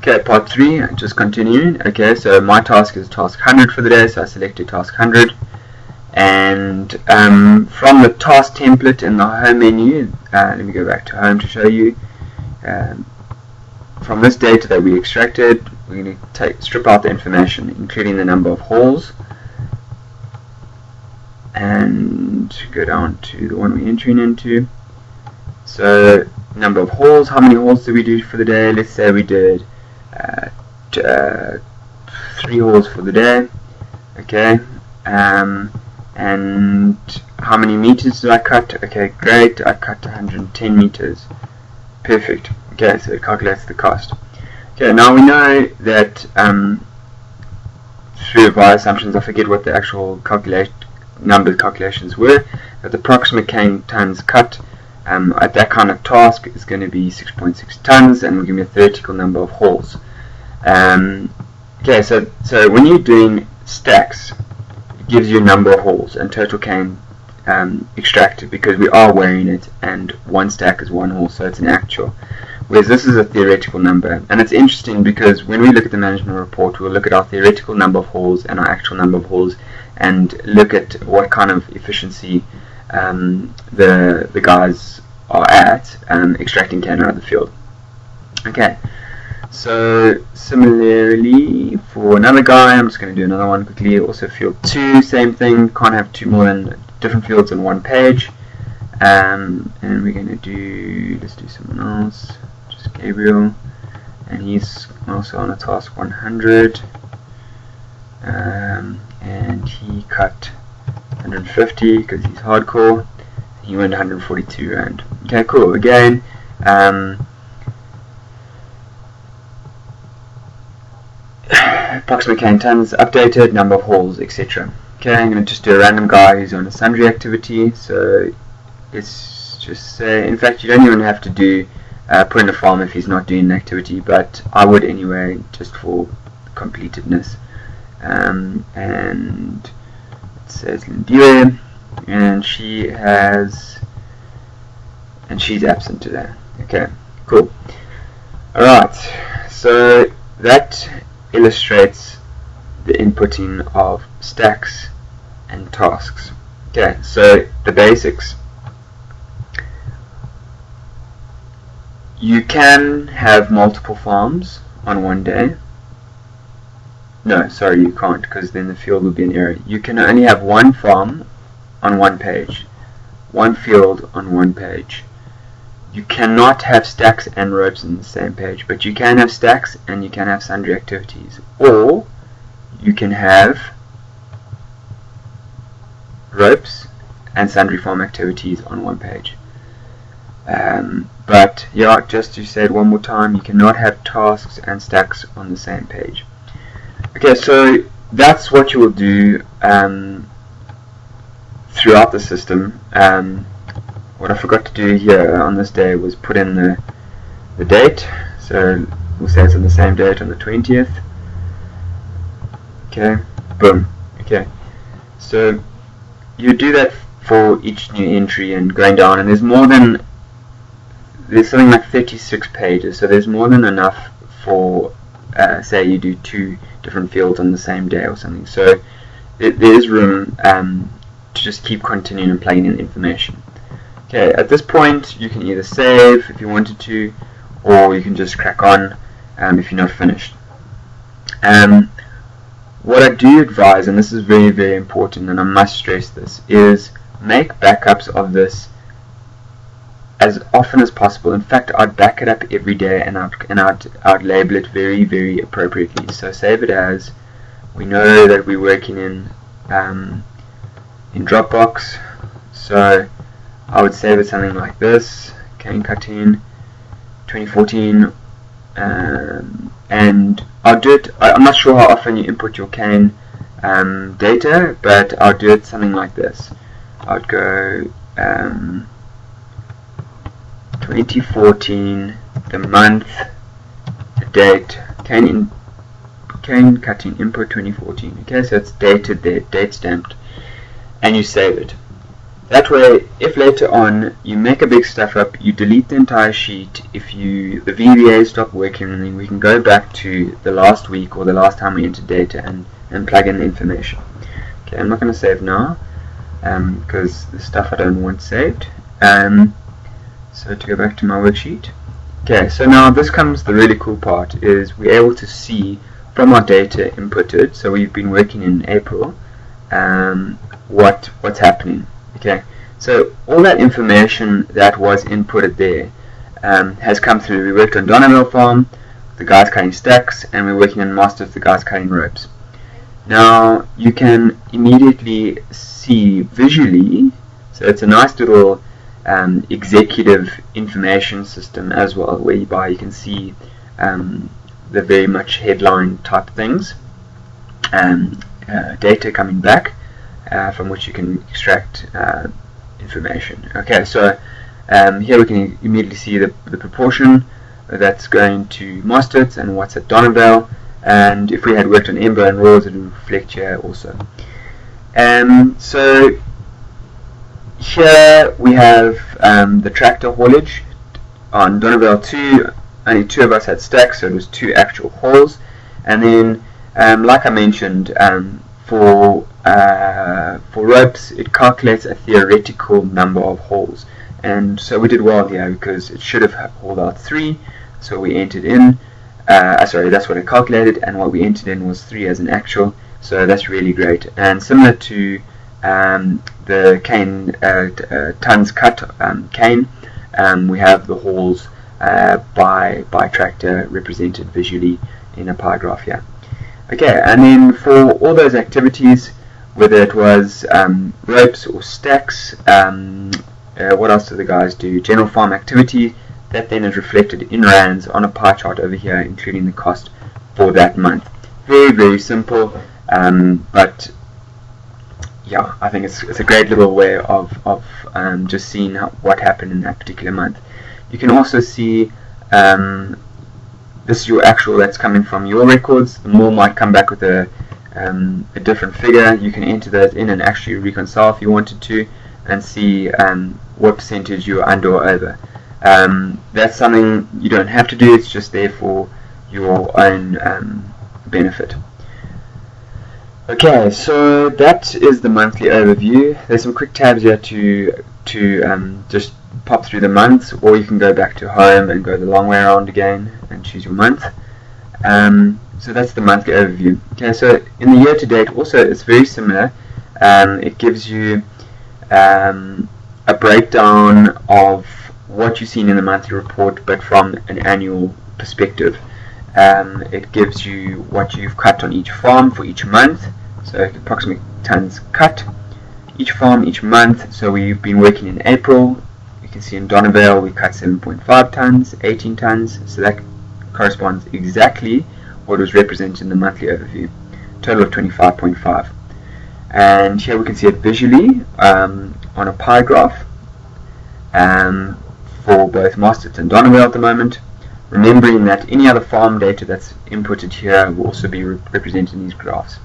Okay, part 3, just continuing. Okay, so my task is task 100 for the day, so I selected task 100. And from the task template in the home menu, let me go back to home to show you. From this data that we extracted, we're going to strip out the information, including the number of hauls, and go down to the one we're entering into. So, number of hauls, how many hauls did we do for the day? Let's say we did 3 hauls for the day. Okay, and how many meters did I cut? Okay, great, I cut 110 meters. Perfect. Okay, so it calculates the cost. Okay, now we know that through various assumptions, I forget what the actual number calculations were, but the approximate cane tons cut at that kind of task is going to be 6.6 tons, and will give me a theoretical number of hauls. Okay, so when you're doing stacks, it gives you a number of hauls and total cane extracted, because we are weighing it, and one stack is 1 haul, so it's an actual. Whereas this is a theoretical number, and it's interesting because when we look at the management report, we'll look at our theoretical number of hauls and our actual number of hauls, and look at what kind of efficiency the guys are at extracting cane out of the field. Okay, so similarly for another guy, I'm just going to do another one quickly. Also field 2, same thing, can't have 2 more than different fields on one page. And we're going to do, let's do someone else, just Gabriel, and he's also on a task 100, and he cut 150 because he's hardcore. He went 142 rand. Okay, cool. Again, approximate cane tons updated, number of hauls, etc. Okay, I'm going to just do a random guy who's on a sundry activity. So let's just say, in fact, you don't even have to do put in a farm if he's not doing an activity, but I would anyway, just for completedness. And it says Lindiwe, and she's absent today. Okay, cool. Alright, so that illustrates the inputting of stacks and tasks. Okay, so the basics. You can have multiple farms on one day. No, sorry, you can't, because then the field will be an error. You can only have one farm on one page, one field on one page. You cannot have stacks and ropes on the same page, but you can have stacks and you can have sundry activities. Or you can have ropes and sundry farm activities on one page. But yeah, just to say it one more time, you cannot have tasks and stacks on the same page. Okay, so that's what you will do throughout the system. What I forgot to do here on this day was put in the date. So we'll say it's on the same date, on the 20th. Okay, boom. Okay, so you do that for each new entry and going down, and there's something like 36 pages, so there's more than enough for say you do 2 different fields on the same day or something. So there's room to just keep continuing and plugging in information. Okay, at this point you can either save if you wanted to, or you can just crack on if you're not finished. What I do advise, and this is very, very important, and I must stress this, is make backups of this as often as possible. In fact, I'd back it up every day, and I'd label it very, very appropriately. So save it as, we know that we're working in Dropbox, so I would save it something like this: cane cutting 2014, and I'll do it. I'm not sure how often you input your cane data, but I'll do it something like this. I'd go 2014, the month, the date, cane cutting input 2014. Okay, so it's dated there, date stamped, and you save it. That way, if later on you make a big stuff up, you delete the entire sheet, if the VBA stop working, then we can go back to the last week or the last time we entered data and plug in the information. Okay, I'm not going to save now because the stuff I don't want saved. So to go back to my worksheet. Okay, so now this comes the really cool part, is we're able to see from our data inputted, so we've been working in April, what's happening. Okay, so all that information that was inputted there has come through. We worked on Donneville Farm, the guys cutting stacks, and we're working on Mastiff, the guys cutting ropes. Now you can immediately see visually, so it's a nice little executive information system as well, whereby you can see the very much headline type things, data coming back from which you can extract information. Okay, so here we can immediately see the proportion that's going to Mostert and what's at Donneville, and if we had worked on Ember and Raws, it would reflect here also. So here we have the tractor haulage on Donneville 2. Only 2 of us had stacks, so it was 2 actual hauls. And then, like I mentioned, for ropes, it calculates a theoretical number of hauls. And so we did well here because it should have hauled out 3. So we entered in, sorry, that's what it calculated, and what we entered in was 3 as an actual. So that's really great. And similar to the cane tons cut cane, we have the hauls by tractor represented visually in a pie graph here. Okay, and then for all those activities, whether it was ropes or stacks, what else do the guys do? General farm activity, that then is reflected in rands on a pie chart over here, including the cost for that month. Very, very simple, but yeah, I think it's a great little way of just seeing what happened in that particular month. You can also see this is your actual that's coming from your records. The mall might come back with a different figure. You can enter that in and actually reconcile if you wanted to, and see what percentage you're under or over. That's something you don't have to do, it's just there for your own benefit. Okay, so that is the monthly overview. There's some quick tabs here to just pop through the months, or you can go back to home and go the long way around again and choose your month. So that's the monthly overview. Okay, so in the year to date also it's very similar. It gives you a breakdown of what you've seen in the monthly report, but from an annual perspective. It gives you what you've cut on each farm for each month, so approximate tons cut each farm each month. So we've been working in April. You can see in Donneville we cut 7.5 tons, 18 tons, so that corresponds exactly what was represented in the monthly overview, total of 25.5. And here we can see it visually on a pie graph for both Mostert and Donneville at the moment, remembering that any other farm data that's inputted here will also be represented in these graphs.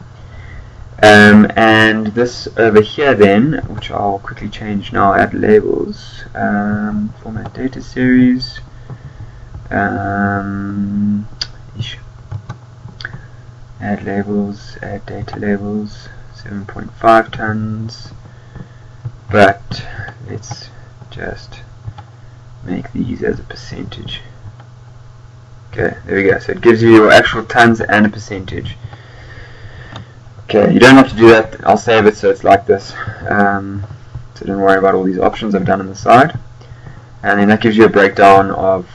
And this over here then, which I'll quickly change now, add labels, format data series, add labels, add data labels, 7.5 tons, but let's just make these as a percentage. Okay, there we go. So it gives you your actual tons and a percentage. Okay, you don't have to do that. I'll save it so it's like this. So don't worry about all these options I've done on the side. And then that gives you a breakdown of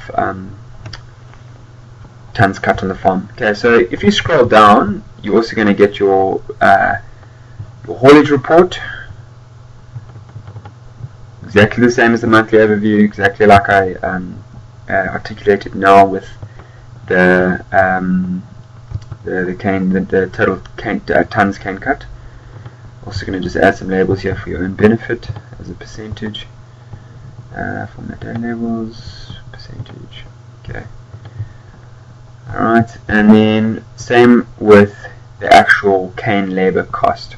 tons cut on the farm. Okay, so if you scroll down, you're also going to get your haulage report. Exactly the same as the monthly overview, exactly like I articulated now with the total tons cane cut. Also going to just add some labels here for your own benefit as a percentage. Format data labels, percentage. Okay. Alright, and then same with the actual cane labor cost.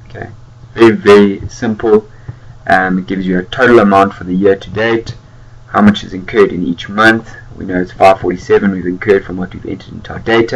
Okay, very, very simple. It gives you a total amount for the year to date, how much is incurred in each month. We know it's 547 we've incurred from what we've entered into our data.